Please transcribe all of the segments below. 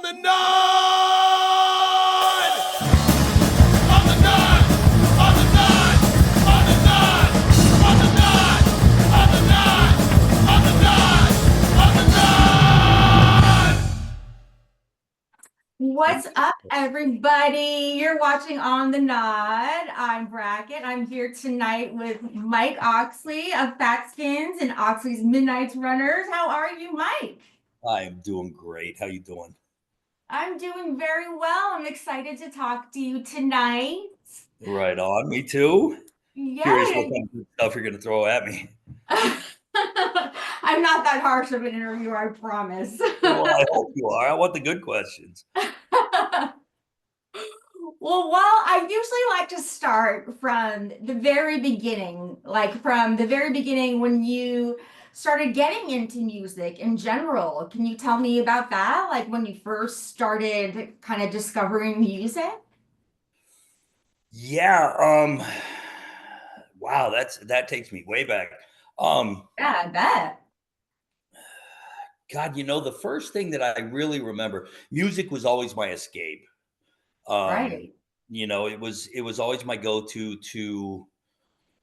On the nod! On the nod! On the nod! On the nod! On the nod! On the nod! On the nod! On the nod! What's up, everybody? You're watching On the Nod. I'm Bracket. I'm here tonight with Mike Oxley of FATSKINS and Oxley's Midnight Runners. How are you, Mike? I am doing great. How you doing? I'm doing very well. I'm excited to talk to you tonight. Right on. Me too. Curious what Yay! kind of stuff you're going to throw at me. I'm not that harsh of an interviewer, I promise. Well, I hope you are. I want the good questions. Well, I usually like to start from the very beginning, like from the very beginning when you started getting into music in general. Can you tell me about that? Like when you first started kind of discovering music? Yeah. Wow. That takes me way back. Um, Yeah, I bet. God, the first thing that I really remember, music was always my escape. Um, Right. it was always my go-to to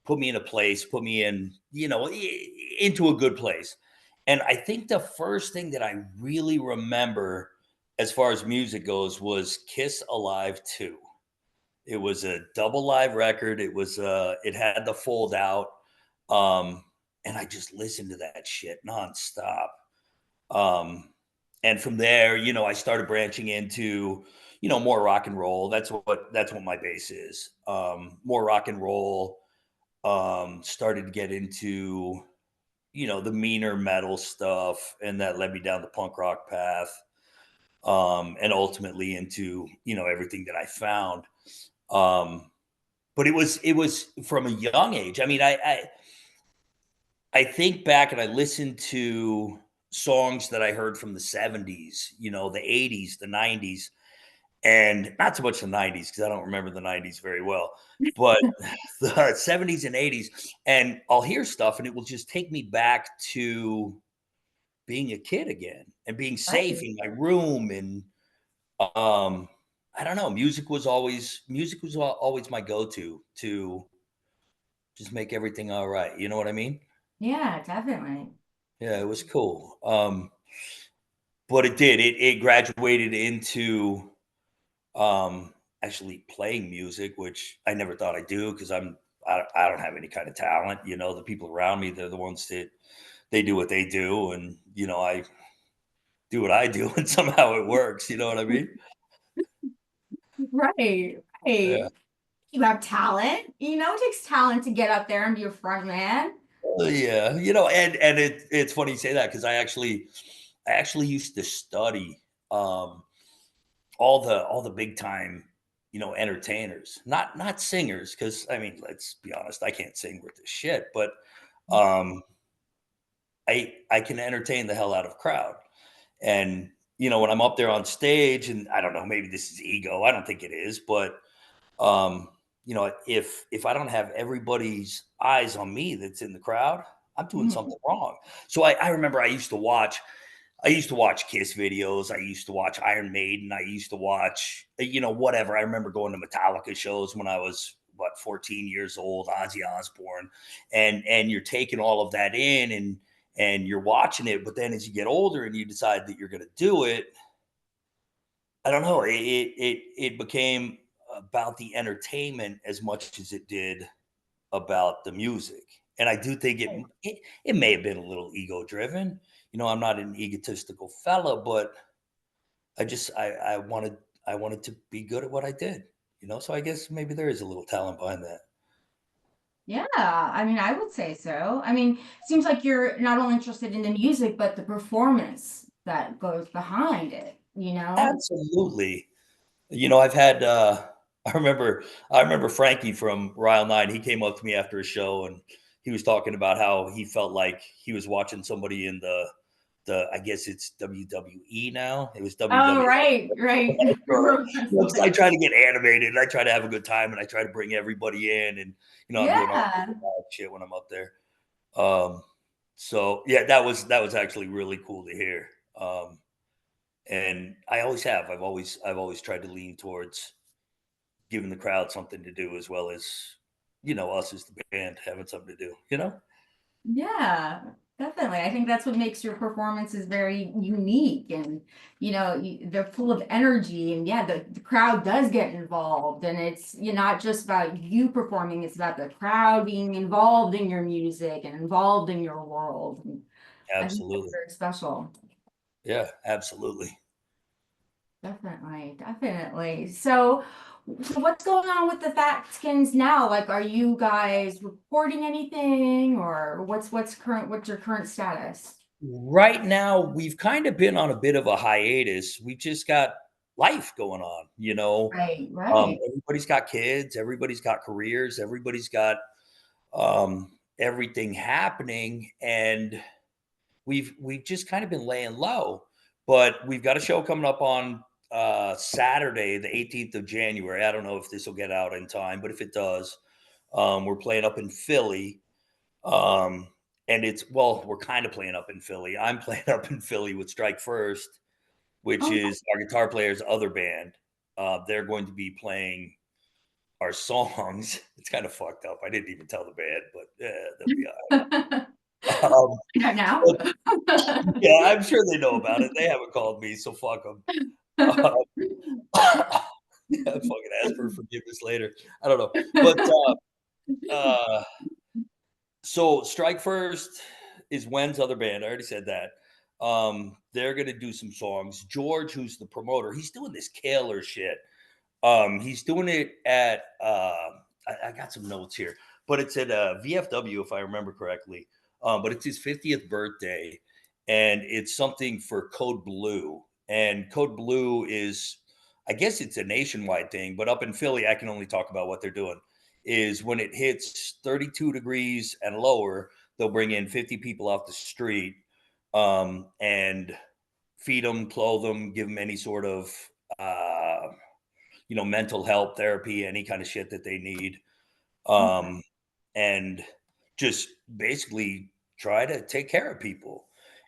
put me in a place, put me in, into a good place. And I think the first thing that I really remember as far as music goes was Kiss Alive 2. It was a double live record. It had the fold out. And I just listened to that shit nonstop. Um, and from there, I started branching into, more rock and roll. That's what my base is. More rock and roll. Started to get into, the meaner metal stuff, and that led me down the punk rock path. And ultimately into, everything that I found. Um, but it was from a young age. I mean, I think back and I listened to songs that I heard from the 70s, the 80s, the 90s, and not so much the 90s because I don't remember the 90s very well, but the 70s and 80s. And I'll hear stuff and it will just take me back to being a kid again and being safe Right. in my room. And I don't know, music was always my go-to to just make everything all right. You know what I mean? Yeah, definitely. Yeah, it was cool. But it graduated into um actually playing music, which I never thought I'd do because I don't have any kind of talent. The people around me, they're the ones that they do what they do, and I do what I do, and somehow it works. You know what I mean? Right, Yeah. right. You have talent. It takes talent to get up there and be a front man. Yeah, and it's funny you say that because I actually used to study um all the big time, entertainers, not singers, because I mean, let's be honest, I can't sing worth a shit, but um I can entertain the hell out of crowd. And when I'm up there on stage, and I don't know, maybe this is ego, I don't think it is, but if I don't have everybody's eyes on me that's in the crowd, I'm doing Mhm. something wrong. So I remember I used to watch Kiss videos. I used to watch Iron Maiden. I used to watch, whatever. I remember going to Metallica shows when I was 14 years old, Ozzy Osbourne, and you're taking all of that in, and you're watching it. But then as you get older and you decide that you're going to do it, I don't know. It became about the entertainment as much as it did about the music. And I do think it may have been a little ego driven. I'm not an egotistical fella, but I wanted to be good at what I did. So I guess maybe there is a little talent behind that. Yeah, I mean, I would say so. I mean, seems like you're not only interested in the music, but the performance that goes behind it, you know? Absolutely. I've had I remember Frankie from Ryle 9. He came up to me after a show and he was talking about how he felt like he was watching somebody in the I guess it's WWE now. It was Oh, WWE. right, right. Pro 'Cause I wrestling. try to get animated, and I try to have a good time, and I try to bring everybody in, and I'm doing all Yeah. the live shit when I'm up there. Um, so yeah, that was actually really cool to hear. And I always have. I've always tried to lean towards giving the crowd something to do as well as, us as the band having something to do. Yeah, definitely. I think that's what makes your performances very unique, and they're full of energy, and yeah, the crowd does get involved, and it's you're not just about you performing, it's about the crowd being involved in your music and involved in your world. And I think that's Absolutely. very special. Yeah, absolutely. Definitely, definitely. So what's going on with the Fatskins now? Like, are you guys reporting anything, or what's your current status? Right now, we've kind of been on a bit of a hiatus. We've just got life going on. Right, right. Everybody's got kids, everybody's got careers, everybody's got everything happening, and we've just kind of been laying low. But we've got a show coming up on Saturday, the 18th of January. I don't know if this will get out in time, but if it does, we're playing up in Philly. Um, and we're kind of playing up in Philly. I'm playing up in Philly with Strike First, which Oh, is our guitar player's other band. They're going to be playing our songs. It's kind of fucked up. I didn't even tell the band, but they'll be all I right. know now. But yeah, I'm sure they know about it. They haven't called me, so fuck them. Yeah, fucking ask for forgiveness later. I don't know, but uh, so Strike First is Wen's other band. I already said that. They're gonna do some songs. George, who's the promoter, he's doing this killer shit. He's doing it at I got some notes here, but it's at VFW if I remember correctly. But it's his 50th birthday, and it's something for Code Blue. And Code Blue is, I guess it's a nationwide thing, but up in Philly, I can only talk about what they're doing. Is when it hits 32 degrees and lower, they'll bring in 50 people off the street, and feed them, clothe them, give them any sort of mental health therapy, any kind of shit that they need. Okay. Um, and just basically try to take care of people.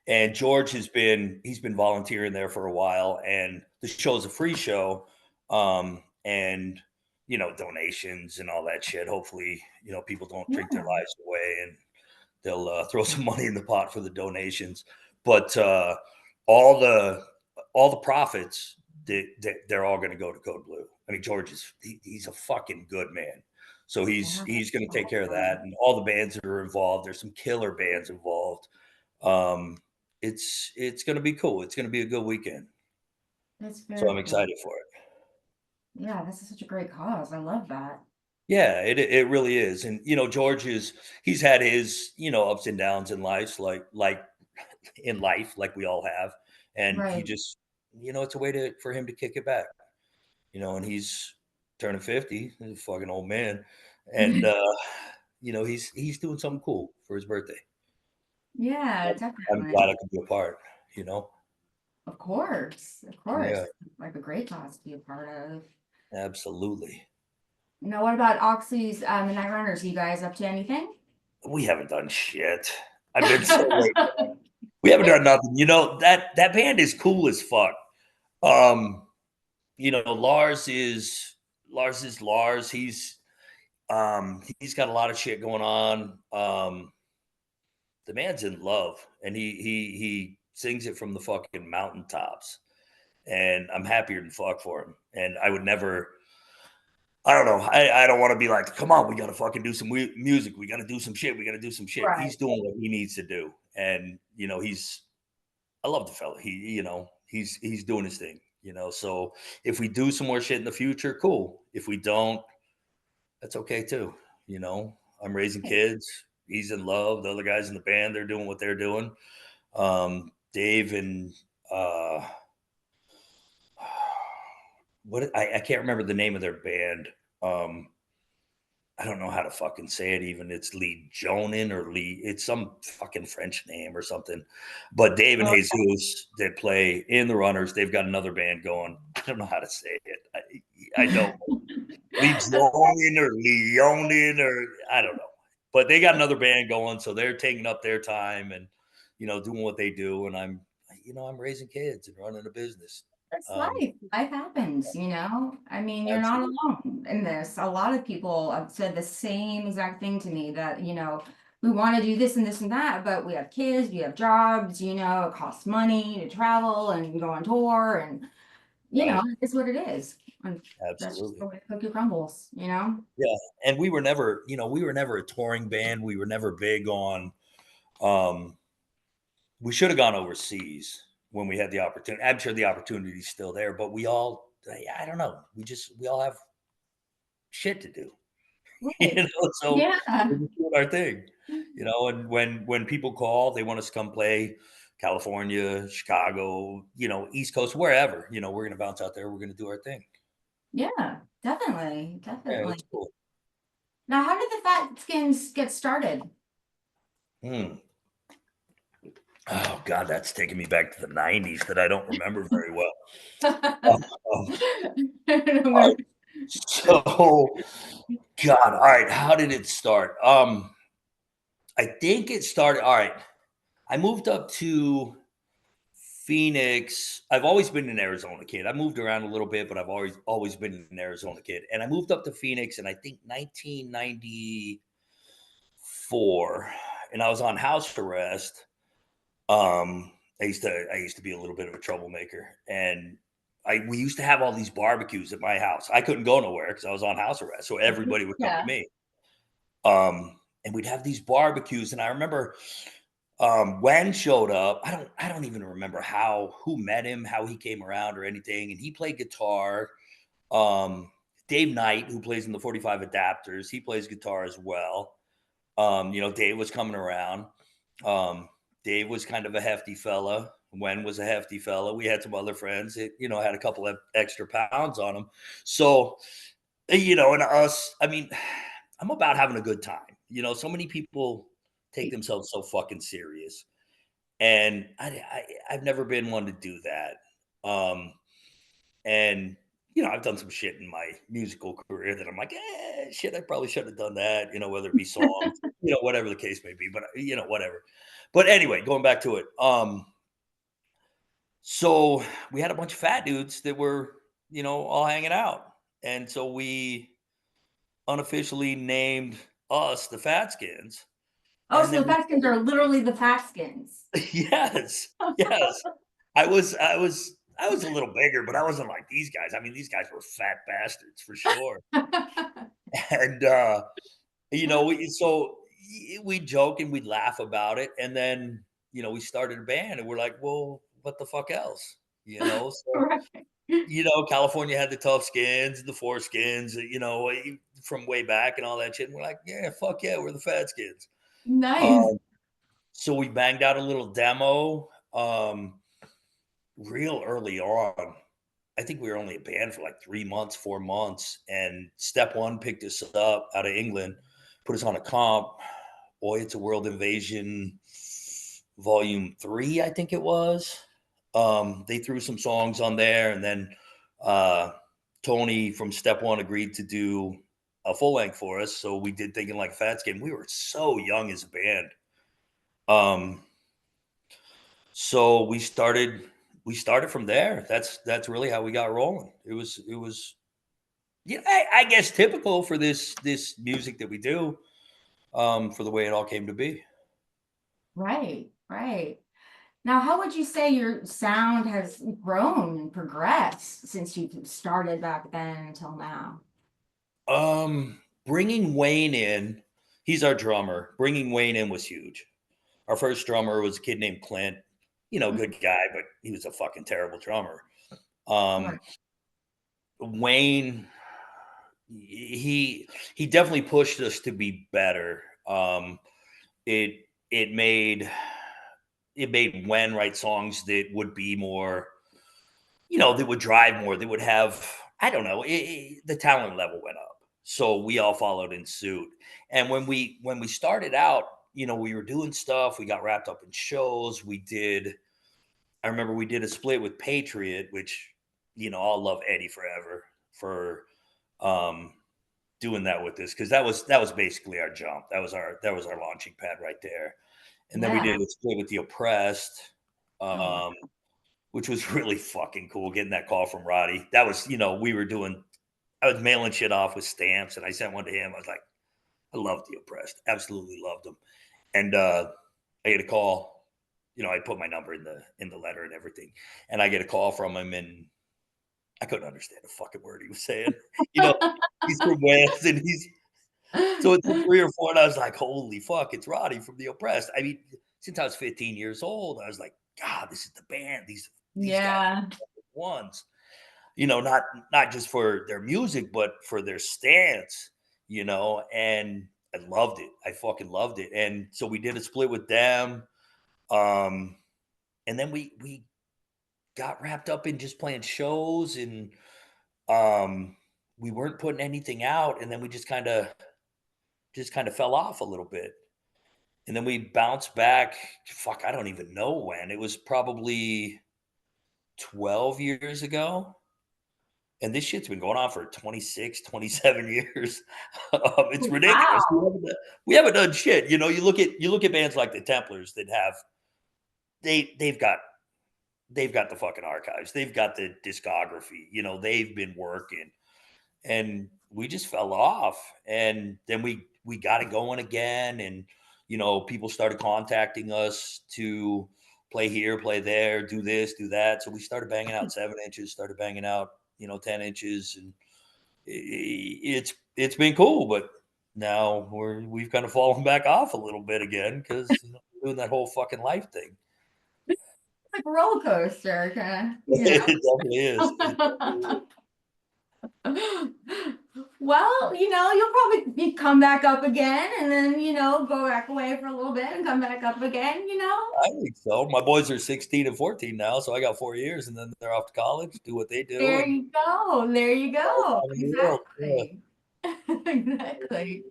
And George he's been volunteering there for a while, and the show's a free show. And donations and all that shit. Hopefully, people don't drink their Yeah. lives away, and they'll throw some money in the pot for the donations. But all the profits, they're all going to go to Code Blue. I mean, George he's a fucking good man. So he's Yeah, he's going to take care of that, awesome. and all the bands that are involved. There's some killer bands involved. Um, it's going to be cool. It's going to be a good weekend. That's So very I'm cool. excited for it. Yeah, this is such a great cause. I love that. Yeah, it really is. And George he's had his ups and downs in life, like in life, like we all have. And he Right. just it's a way for him to kick it back. And he's turning 50. He's a fucking old man, and he's doing something cool for his birthday. Yeah, I'm glad definitely. I could be a part. You know, Of course. Of yeah, course. Like a great cause to be a part of. absolutely. What about Oxley's the Night Runners? Are you guys up to anything? We haven't done shit. I've been so late. We haven't done nothing. That band is cool as fuck. Um, Lars is Lars. He's got a lot of shit going on. The man's in love, and he sings it from the fucking mountaintops. And I'm happier than fuck for him. And I would never. I don't know. I don't want to be like, come on, we got to fucking do some music. We got to do some shit. We got to do some shit. Right. He's doing what he needs to do, and I love the fella. He's doing his thing. So if we do some more shit in the future, cool. If we don't, that's okay too. I'm raising kids. He's in love. The other guys in the band, they're doing what they're doing. Dave and uh, I can't remember the name of their band. Um, I don't know how to fucking say it even. It's Lee Jonin or Lee. It's some fucking French name or something. But Dave and Oh, Jesus, they play in the Runners. They've got another band going. I don't know how to say it. I don't. Lee Jonin or Leonin or I don't know. But they got another band going, so they're taking up their time and doing what they do. And I'm I'm raising kids and running a business. That's life. Life happens, I mean, you're not Absolutely. alone in this. A lot of people have said the same exact thing to me that, we want to do this and this and that, but we have kids, we have jobs, it costs money to travel and go on tour and, Right. it's what it is. And that's just Absolutely. the way the cookie crumbles. Yeah. And we were never a touring band. We were never big on, um, we should have gone overseas when we had the opportunity. I'm sure the opportunity's still there, but I don't know. We all have shit to do, Right. so Yeah. we're just doing our thing, and when people call, they want us to come play California, Chicago, East Coast, wherever, we're going to bounce out there. We're going to do our thing. Yeah, definitely. Yeah, Definitely. it's cool. Now, how did the Fat Skins get started? Hmm. Oh God, that's taking me back to the '90s that I don't remember very well. Um, all right, so God, all right, how did it start? I think it started. All right, I moved up to Phoenix. I've always been an Arizona kid. I moved around a little bit, but I've always been an Arizona kid. And I moved up to Phoenix in I think 1994, and I was on house arrest. I used to be a little bit of a troublemaker, and we used to have all these barbecues at my house. I couldn't go nowhere because I was on house arrest, so everybody would come to Yeah. me. And we'd have these barbecues, and I remember Wen showed up. I don't even remember who met him, how he came around or anything. And he played guitar. Dave Knight, who plays in the 45 Adapters, he plays guitar as well. Dave was coming around. Um, Dave was kind of a hefty fella. Wen was a hefty fella. We had some other friends that, had a couple of extra pounds on them. So, and us, I mean, I'm about having a good time. So many people take themselves so fucking serious. And I've never been one to do that. And I've done some shit in my musical career that I'm like, shit, I probably should have done that, whether it be songs, whatever the case may be, but whatever. But anyway, going back to it. So we had a bunch of fat dudes that were, all hanging out. And so we unofficially named us the Fatskins. Oh, And so then the Fat Skins are literally the Fat Skins. yes, yes. I was a little bigger, but I wasn't like these guys. I mean, these guys were fat bastards for sure. And we joke and we'd laugh about it. And then, we started a band and we're like, well, what the fuck else? So Right. California had the tough skins, the foreskins, from way back and all that shit. And we're like, yeah, fuck yeah, we're the Fat Skins. Nice. Um, so we banged out a little demo real early on. I think we were only a band for like 3 months, 4 months. And Step One picked us up out of England, put us on a comp. Boy, It's a World Invasion Volume 3, I think it was. They threw some songs on there, and then Tony from Step One agreed to do a full length for us. So we did Thinking Like a Fat Skin. We were so young as a band. So we started from there. That's really how we got rolling. It was I guess typical for this music that we do, for the way it all came to be. Right, right. Now, how would you say your sound has grown and progressed since you started back then until now? Bringing Wayne in, he's our drummer. Bringing Wayne in was huge. Our first drummer was a kid named Clint. Good guy, but he was a fucking terrible drummer. Right. Wayne, he definitely pushed us to be better. It it made Wen write songs that would be more, that would drive more. That would have, I don't know, the talent level went up. So we all followed in suit. And when we started out, we were doing stuff. We got wrapped up in shows. I remember we did a split with Patriot, which, I'll love Eddie forever for doing that with us, because that was basically our jump. That was our launching pad right there. And then we Yeah. did a split with the Oppressed. Oh, which was really fucking cool. Getting that call from Roddy. That was, I was mailing shit off with stamps, and I sent one to him. I was like, I loved the Oppressed, absolutely loved them. And I get a call. I put my number in the letter and everything, and I get a call from him, and I couldn't understand a fucking word he was saying. You know, he's from Wales, and he's so it's 3 or 4, and I was like, "Holy fuck, it's Roddy from the Oppressed." I mean, since I was 15 years old, I was like, "God, this is the band. These guys yeah. are the ones." Not just for their music, but for their stance. And I loved it. I fucking loved it. And so we did a split with them, and then we got wrapped up in just playing shows, and we weren't putting anything out, and then we just kind of fell off a little bit. And then we bounced back. Fuck, I don't even know when. It was probably 12 years ago. And this shit's been going on for 26, 27 years. It's ridiculous. Wow. We haven't done shit. You look at bands like the Templars that have they've got the fucking archives. They've got the discography. They've been working, and we just fell off. And then we got it going again, and people started contacting us to play here, play there, do this, do that. So we started banging out 7 inches, started banging out 10 inches, and it's been cool. But now we've kind of fallen back off a little bit again because doing that whole fucking life thing. Like a roller coaster, kind It definitely is. of. Well, you'll probably come back up again and then, go back away for a little bit and come back up again. I think so. My boys are 16 and 14 now, so I got 4 years, and then they're off to college, do what they do, There and you go. There you go. around the world. Yeah, Exactly. Exactly.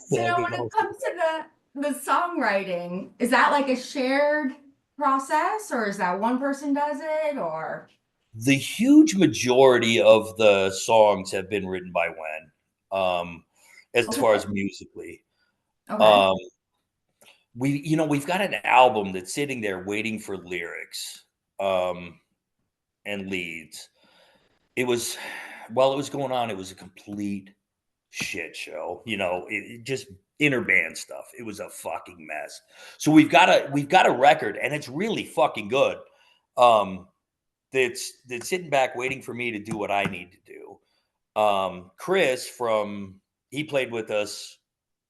So that'd be when it awesome. comes to the songwriting, is that like a shared process or is that one person does it or The huge majority of the songs have been written by Wen, as okay, far as musically. okay. Um, we've got an album that's sitting there waiting for lyrics, and leads. It was while it was going on, it was a complete shit show. It just inner band stuff. It was a fucking mess. So we've got a record, and it's really fucking good. Um, that's sitting back waiting for me to do what I need to do. Chris he played with us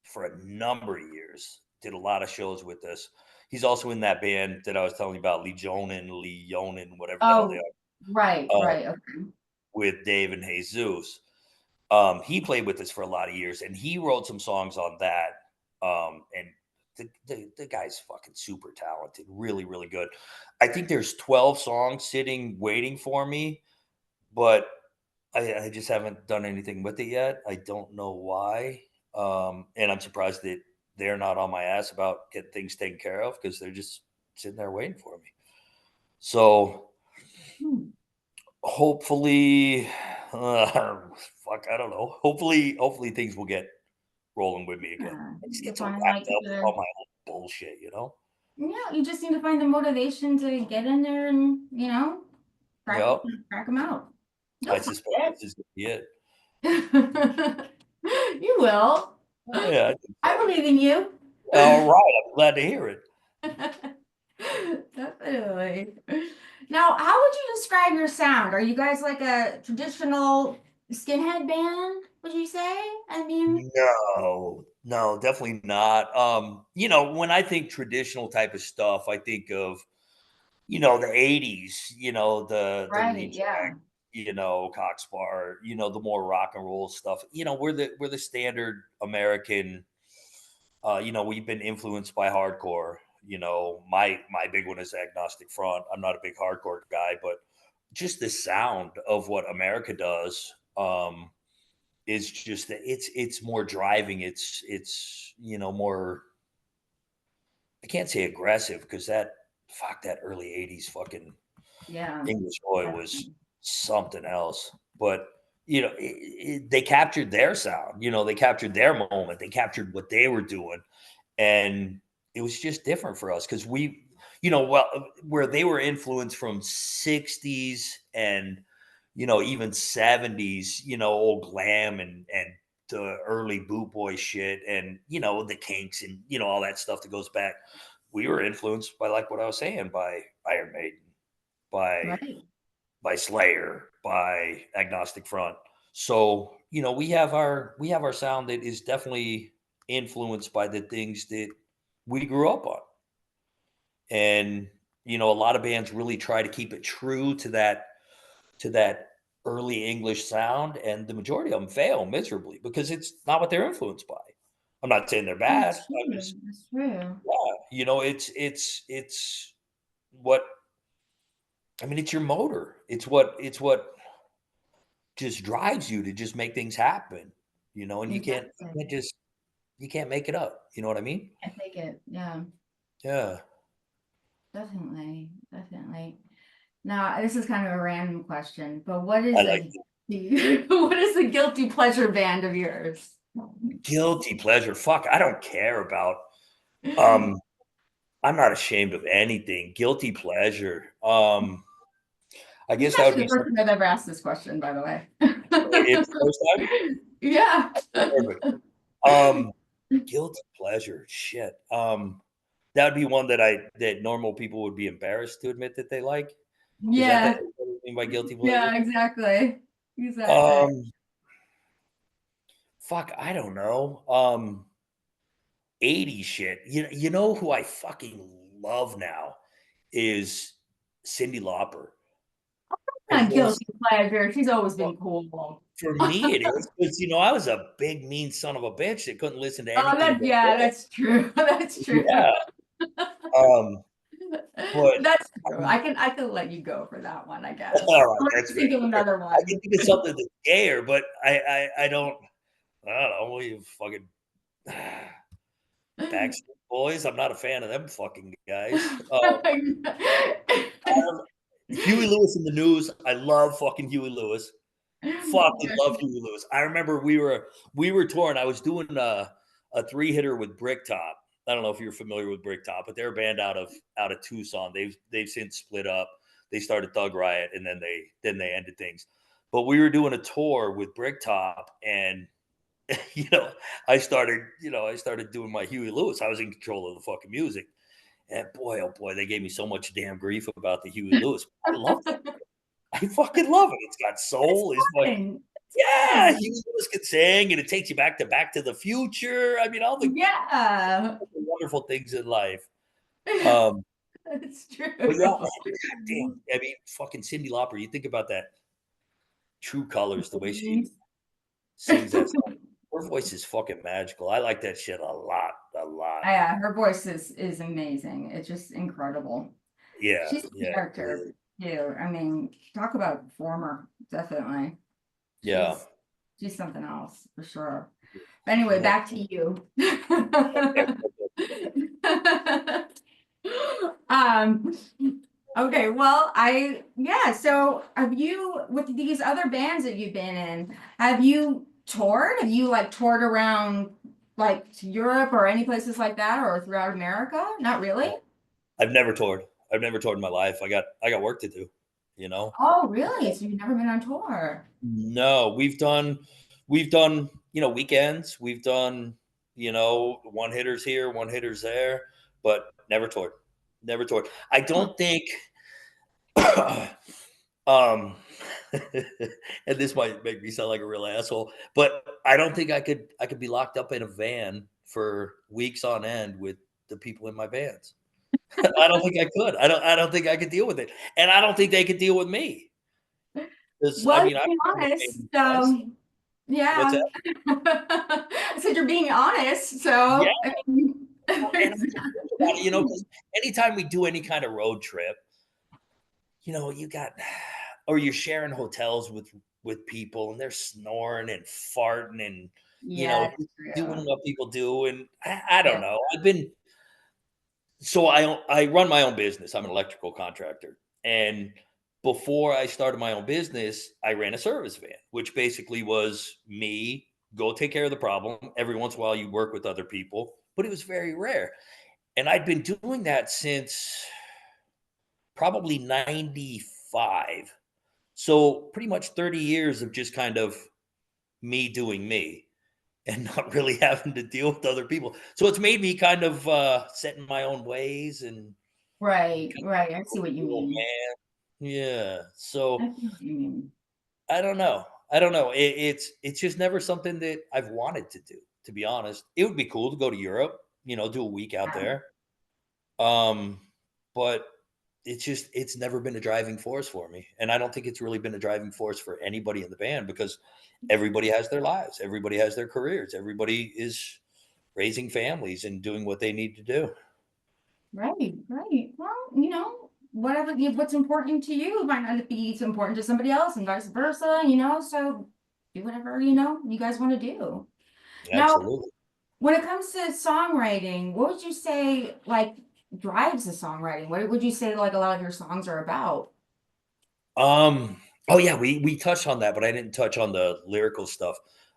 for a number of years, did a lot of shows with us. He's also in that band that I was telling you about, Leonin, whatever the hell they Oh, right, are, right. Okay. with Dave and Jesus. He played with us for a lot of years, and he wrote some songs on that. And the guy's fucking super talented, really, really good. I think there's 12 songs sitting waiting for me, but I just haven't done anything with it yet. I don't know why. And I'm surprised that they're not on my ass about getting things taken care of because they're just sitting there waiting for me. So Hmm. hopefully, fuck, I don't know. Hopefully things will get rolling with me again. Yeah. I just You'll get so find wrapped like up with all the my old bullshit. yeah, you just need to find the motivation to get in there and, crack Yep. crack them out. I You'll suspect find this is gonna be it. it. You will. Oh, yeah, I think I so. believe in you. All right, I'm glad to hear it. Definitely. Now, how would you describe your sound? Are you guys like a traditional skinhead band, would you say? I mean, No, definitely not. When I think traditional type of stuff, I think of, the 80s, the right, Reject, yeah. Cox Bar, the more rock and roll stuff. We're the standard American. We've been influenced by hardcore. My big one is Agnostic Front. I'm not a big hardcore guy, but just the sound of what America does, is just that it's more driving. It's more. I can't say aggressive because that early '80s fucking Yeah. English boy was Definitely. something else. But they captured their sound. They captured their moment. They captured what they were doing, and it was just different for us because well, where they were influenced from 60s and, even 70s, old glam and the early boot boy shit and, the Kinks and, all that stuff that goes back. We were influenced by, like what I was saying, by Iron Maiden, by Right. Slayer, by Agnostic Front. So, we have our sound that is definitely influenced by the things that we grew up on. And, a lot of bands really try to keep it true to that early English sound, and the majority of them fail miserably because it's not what they're influenced by. I'm not saying they're bad. That's I'm true. just That's true. it's what I mean, it's your motor. It's what just drives you to just make things happen, and Exactly. you can't make it up. You know what I mean? I take it. Yeah, Yeah. definitely. Definitely. Now, this is kind of a random question, but what I is like what is the guilty pleasure band of yours? guilty pleasure. Fuck, I don't care about um I'm not ashamed of anything. Guilty pleasure. I You're guess that would actually be the some person that ever asked this question, by the way. it's the first time? Yeah. Perfect. Guilty pleasure, shit. That would be one that normal people would be embarrassed to admit that they like. Is that Yeah. what you mean by guilty pleasure? Yeah, exactly. Exactly. Um, fuck, I don't know. 80s shit. You know who I fucking love now is Cyndi Lauper. I've Not always guilty pleasure. She's always well, been cool. for me it is because I was a big mean son of a bitch that couldn't listen to Oh, anything but her. that's true. That's true. Yeah. Um, but That's true. um, I can let you go for that one, I guess. all right, I'll have that's to fair. think of Fair. another I can one. think of something that's gayer, but I don't know. You fucking Backstreet Boys. I'm not a fan of them fucking guys. Huey Lewis in the News. I love fucking Huey Lewis. Fucking love Huey Lewis. I remember we were touring. I was doing a three-hitter with Bricktop. I don't know if you're familiar with Bricktop, but they're a band out of Tucson. They've since split up. They started Thug Riot and then they ended things. But we were doing a tour with Bricktop and you know, I started doing my Huey Lewis. I was in control of the fucking music. And boy, oh boy, they gave me so much damn grief about the Huey Lewis. I love it. I fucking love it. It's got It's soul. It's like, fun. It's yeah, fun. Huey Lewis can sing, and it takes you back to the future. I mean, all the Yeah. wonderful things in life. Um, It's but yeah, true. damn. I mean, fucking Cyndi Lauper. You think about that True Colors, the way she sings that song. Her voice is fucking magical. I like that shit a lot, a lot. Yeah, her voice is amazing. It's just incredible. Yeah, She's a yeah, character really. too. I mean, talk about a performer, definitely. Yeah. She's something else for sure. But anyway, Yeah. back to you. Okay. Um, okay, well, so have you, with these other bands that you've been in, have you toured? Have you like toured around like to Europe or any places like that or throughout America? Not really? I've never toured. I've never toured in my life. I got work to do, you know? Oh, really? So you've never been on tour? No, we've done, weekends. We've done, one hitters here, one hitters there, but never toured. Never toured. I Huh. don't think um and this might make me sound like a real asshole, but I don't think I could be locked up in a van for weeks on end with the people in my bands. I don't think I could. I don't think I could deal with it. And I don't think they could deal with me. 'Cause I Well, mean, to I'm be one of the honest, famous guys. What's yeah. that? I said you're being honest, Yeah, so I mean, and I just think about it, because anytime we do any kind of road trip, you got or you're sharing hotels with people and they're snoring and farting and, yeah, it's just doing true. what people do, and I don't Yeah. know. I run my own business. I'm an electrical contractor, and before I started my own business, I ran a service van, which basically was me go take care of the problem. Every once in a while, you work with other people, but it was very rare. And I'd been doing that since probably 95. So pretty much 30 years of just kind of me doing me and not really having to deal with other people. So it's made me kind of set in my own ways and Right, kind right. I of see what you a little mean. man. Yeah. I So see what you mean. I don't know. I don't know. It's just never something that I've wanted to do, to be honest. It would be cool to go to Europe, do a week out Yeah. there. But it's never been a driving force for me. And I don't think it's really been a driving force for anybody in the band because everybody has their lives, everybody has their careers, everybody is raising families and doing what they need to do. Right, right. Well, what's important to you might not be so important to somebody else and vice versa, so do whatever, you guys want to do. Now, Absolutely. when it comes to songwriting, what would you say like drives the songwriting? What would you say like a lot of your songs are about? Oh yeah, we touched on that, but I didn't touch on the lyrical stuff.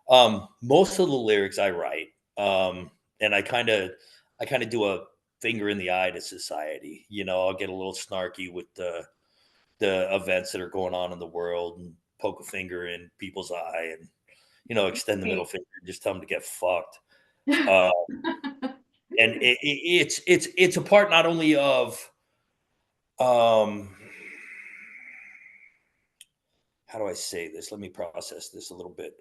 Most of the lyrics I write, and I kind of do a finger in the eye to society. I'll get a little snarky with the events that are going on in the world and poke a finger in people's eye and extend the middle Great. finger and just tell them to get fucked. Uh, and it's a part not only of um how do I say this? Let me process this a little bit.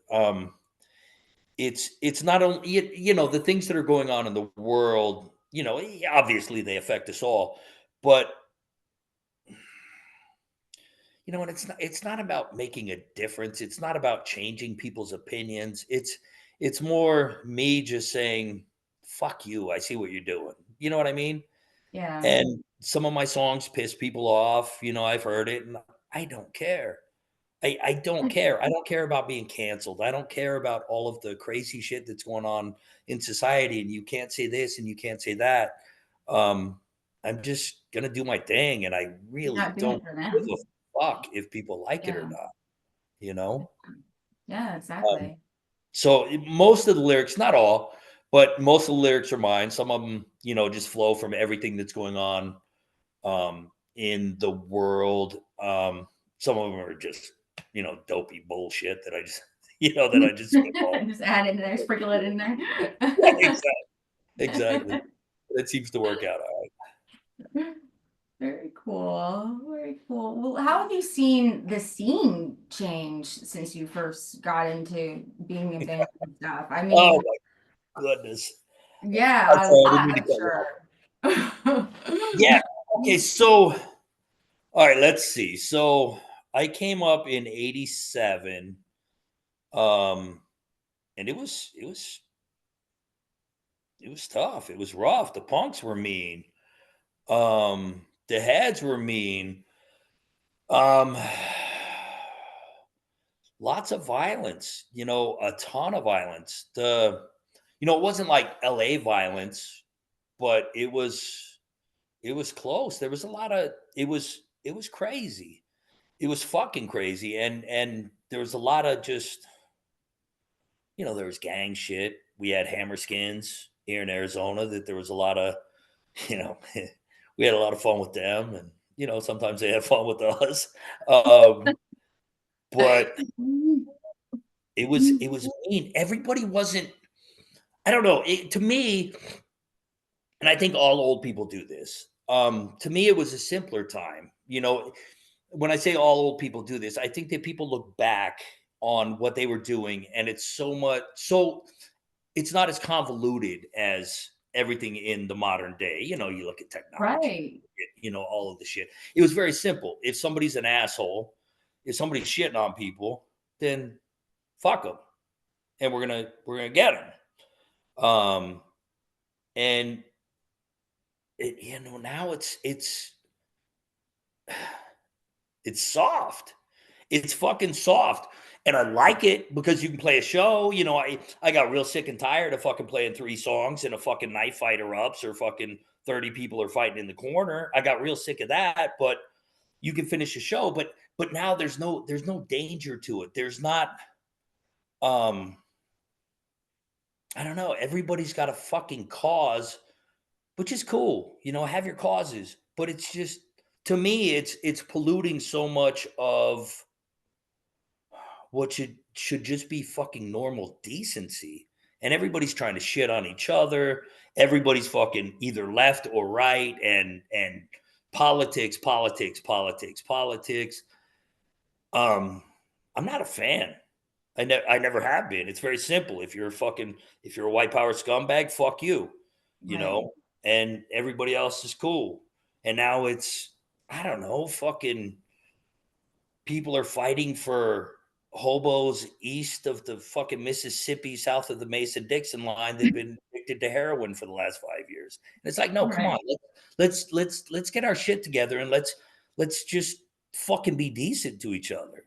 It's not only the things that are going on in the world. Obviously they affect us all, but and it's not about making a difference. It's not about changing people's opinions. It's more me just saying, "Fuck you. I see what you're doing." You know what I mean? Yeah. And some of my songs piss people off. I've heard it, and I don't care. I don't care. I don't care about being canceled. I don't care about all of the crazy shit that's going on in society, and you can't say this and you can't say that. Um, I'm just gonna do my thing, and I You're really not doing don't it for give them. a fuck if people like it or Yeah. not, you know? Yeah, Um, exactly. so most of the lyrics, not all, but most of the lyrics are mine. Some of them, just flow from everything that's going on in the world. Some of them are just, dopey bullshit that I just, that I just spitball. Just add it in there, sprinkle it in there. Yeah, exactly. Exactly. That seems to work out all right. Very cool. Very cool. Well, how have you seen the scene change since you first got into being in band and stuff? I Oh mean, my goodness. yeah, I'm a sorry, I didn't lot, mean to I'm cut you off. sure. Yeah. Okay. So, all right, let's see. So I came up in 87. Um, and it was tough. It was rough. The punks were mean. The heads were mean. Um, lots of violence, a ton of violence. It wasn't like LA violence, but it was close. There was a lot of it was crazy. It was fucking crazy. And there was a lot of just, there was gang shit. We had Hammerskins here in Arizona that there was a lot of, you know, we had a lot of fun with them and sometimes they had fun with us. Um, but it was mean. Everybody wasn't, I don't know. To me, and I think all old people do this. To me, it was a simpler time. When I say all old people do this, I think that people look back on what they were doing, and it's so it's not as convoluted as everything in the modern day. You look at technology, Right. all of the shit. It was very simple. If somebody's an asshole, if somebody's shitting on people, then fuck them, and we're gonna get them. And now it's soft. It's fucking soft. And I like it because you can play a show. I got real sick and tired of fucking playing 3 songs and a fucking knife fight erupts or fucking 30 people are fighting in the corner. I got real sick of that, but you can finish a show. But now there's no danger to it. There's not um I don't know. Everybody's got a fucking cause, which is cool. Have your causes, but it's just to me, it's polluting so much of what should just be fucking normal decency. And everybody's trying to shit on each other. Everybody's fucking either left or right, and politics, politics, politics, politics. Um, I'm not a fan. I never have been. It's very simple. If you're a white power scumbag, fuck you, you Right. know, and everybody else is cool. And now it's, I don't know, fucking people are fighting for hobos east of the fucking Mississippi, south of the Mason Dixon line that've been addicted to heroin for the last 5 years. And it's like, no, come Right. on, let's get our shit together and let's just fucking be decent to each other,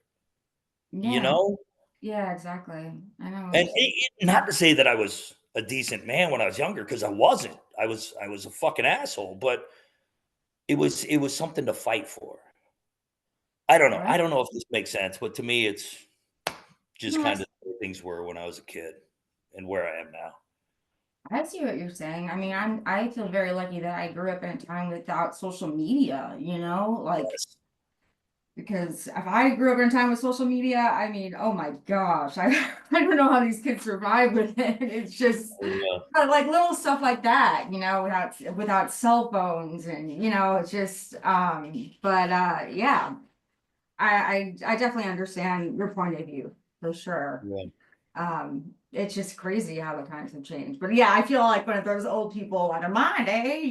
you Yeah. know? Yeah, exactly. I know what you're And saying. not to say that I was a decent man when I was younger, because I wasn't. I was a fucking asshole, but it was something to fight for. I don't know. Right. I don't know if this makes sense, but to me, it's just No, kind of the way things were when I was a kid and where I am now. I see what you're saying. I mean, I feel very lucky that I grew up in a time without social media, like Yes. because if I grew up in a time with social media, I mean, oh my gosh, I don't know how these kids survive with it. It's just Yeah. like little stuff like that, without cell phones and it's just but yeah, I definitely understand your point of view for sure. Yeah. It's just crazy how the times have changed. But yeah, I feel like one of those old people out of my day.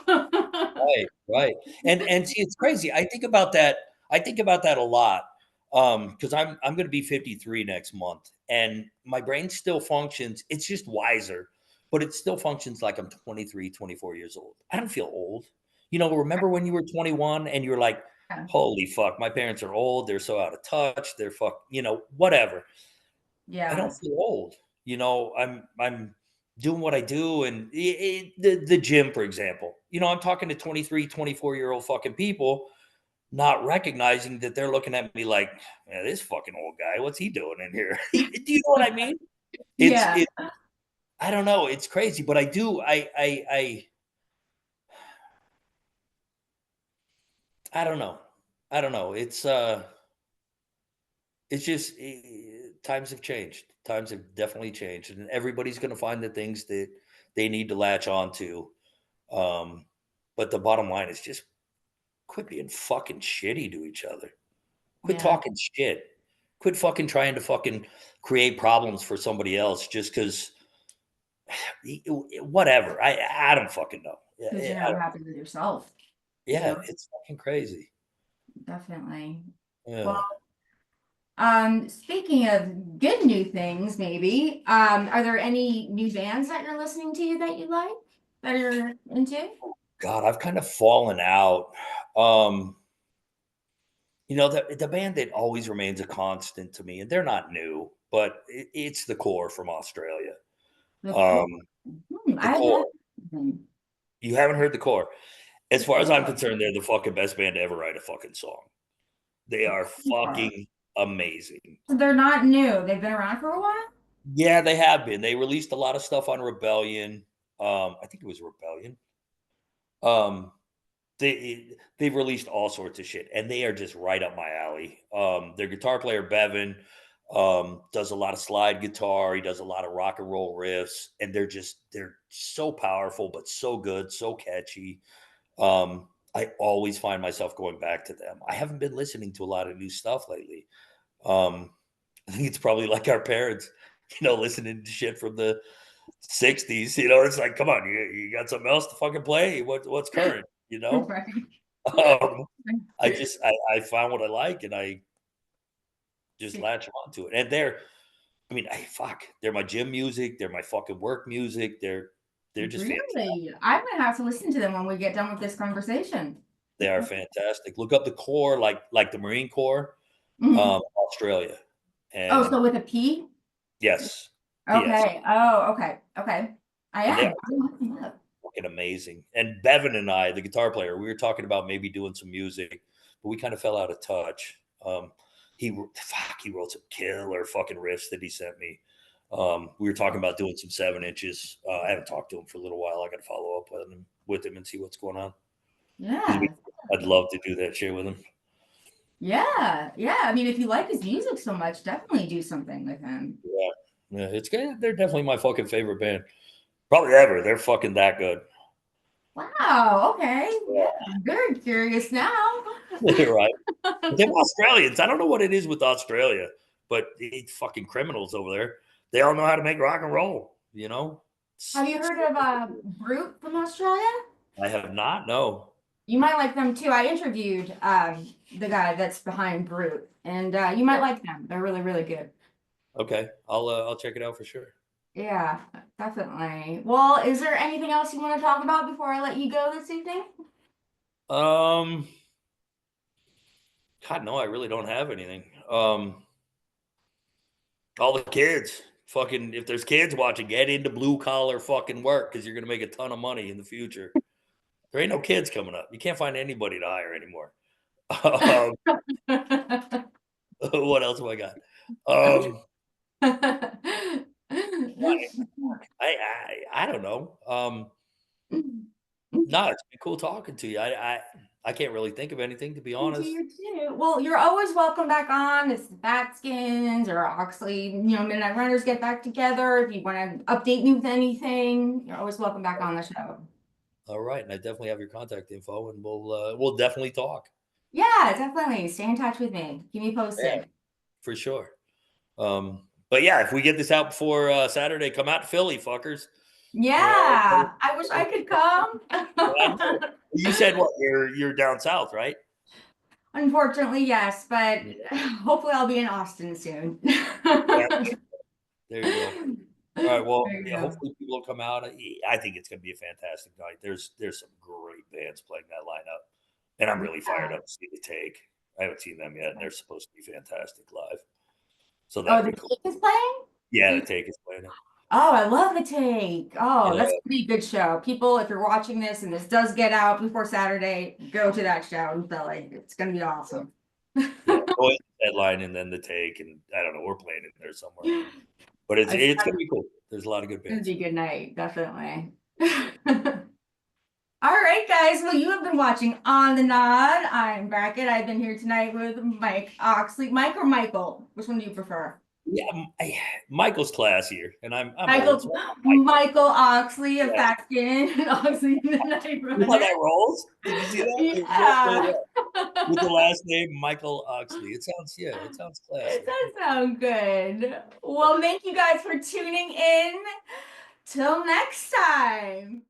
Right, right. And see, it's crazy. I think about that a lot. Because I'm gonna be 53 next month, and my brain still functions. It's just wiser, but it still functions like I'm 23, 24 years old. I don't feel old. Remember when you were 21 and you were like, Yeah. holy fuck, my parents are old, they're so out of touch, they're whatever. I don't Yeah. feel old. I'm doing what I do, and the gym, for example. I'm talking to 23, 24-year-old fucking people, not recognizing that they're looking at me like, "Man, this fucking old guy, what's he doing in here?" Do you know what I mean? It's Yeah. it. I don't know. It's crazy, but I do. I don't know. I don't know. It's just times have changed. Times have definitely changed, and everybody's going to find the things that they need to latch on to. Um, but the bottom line is just quit being fucking shitty to each other. Quit Yeah. talking shit. Quit fucking trying to fucking create problems for somebody else just because whatever. I don't fucking know. Because you're not happy with yourself. Yeah, it's fucking crazy. Definitely. Well, Yeah. speaking of good new things, maybe, are there any new bands that you're listening to that you like, that you're into? God, I've kind of fallen out. Um, the band that always remains a constant to me, and they're not new, but it's the Core from Australia. The Core. Um, the I haven't Core. heard. You haven't heard the Core. As The far as I'm Core. concerned, they're the fucking best band to ever write a fucking song. They The are Core. fucking amazing. So they're not new. They've been around for a while? Yeah, they have been. They released a lot of stuff on Rebellion. I think it was Rebellion. Um, they've released all sorts of shit, and they are just right up my alley. Their guitar player Bevan does a lot of slide guitar. He does a lot of rock and roll riffs, and they're so powerful, but so good, so catchy. I always find myself going back to them. I haven't been listening to a lot of new stuff lately. Um, I think it's probably like our parents, listening to shit from the 60s. It's like, come on, you got something else to fucking play? What's current, you know? Right. Um, I found what I like, and I just See, latch onto it. And they're my gym music, they're my fucking work music. They're just fantastic. really? I'm gonna have to listen to them when we get done with this conversation. They are fantastic. Look up the Corps, like the Marine Corps, Mhm. Australia. Oh, And so with a P? yes, PS. Okay. Oh, okay. Okay. I And they am. are I'm looking up. fucking amazing. And Bevan and I, the guitar player, we were talking about maybe doing some music, but we kind of fell out of touch. He wrote some killer fucking riffs that he sent me. We were talking about doing some 7 inches. I haven't talked to him for a little while. I got to follow up with him and see what's going on because we Yeah. I'd love to do that shit with him. Yeah, yeah. I mean, if you like his music so much, definitely do something with him. Yeah, it's good. They're definitely my fucking favorite band, probably ever. They're fucking that good. Wow, okay. Yeah, I'm very curious now. Right? They're Australians. I don't know what it is with Australia, but it's fucking criminals over there. They all know how to make rock and roll. You know. Have you heard of Brute from Australia? I have not. No. You might like them too. I interviewed the guy that's behind Brute, and you might like them. They're really, really good. Okay, I'll check it out for sure. Yeah, definitely. Well, is there anything else you want to talk about before I let you go this evening? Um, God, no, I really don't have anything. All the kids, fucking, if there's kids watching, get into blue collar fucking work because you're gonna make a ton of money in the future. There ain't no kids coming up. You can't find anybody to hire anymore. Um, what else have I got? I don't know. No, it's been cool talking to you. I can't really think of anything, to be To honest. you too. Well, you're always welcome back on if the FATSKINS or Oxley, Midnight Runners get back together. If you want to update me with anything, you're always welcome back on the show. All right, and I definitely have your contact info, and we'll definitely talk. Yeah, definitely. Stay in touch with me. Keep me Yeah, posted. for sure. But yeah, if we get this out before Saturday, come out to Philly, fuckers. Yeah, I wish I could come. You said what? You're down south, right? Unfortunately, yes, but hopefully I'll be in Austin soon. Yeah, there you go. All right. Well, There you yeah. go. Hopefully people will come out. I think it's going to be a fantastic night. There's some great bands playing that lineup, and I'm really fired Yeah. up to see the Take. I haven't seen them yet, and they're supposed to be fantastic live. So Oh, that'll the be cool. Take is playing? Yeah, the Take is playing it. Oh, I love the Take. Oh, Yeah, that's gonna be a good show. People, if you're watching this and this does get out before Saturday, go to that show in Philly. It's gonna be awesome. yeah. Boys headline, and then the Take, and I don't know. We're playing it there somewhere, but it's It's going to be cool. There's a lot of good gonna bands. be a good night, definitely. All right, guys. Well, you have been watching On the Nod. I'm Brackett. I've been here tonight with Mike Oxley. Mike or Michael? Which one do you prefer? Yeah, Michael's classier, and I'm Michael, old. So Michael Oxley of yeah. FATSKIN and Oxley the Night You know how Runner. that rolls? Did you see that? It rolls really Yeah. well. With the last name Michael Oxley. It sounds classy. It does sound good. Well, thank you guys for tuning in. Till next time.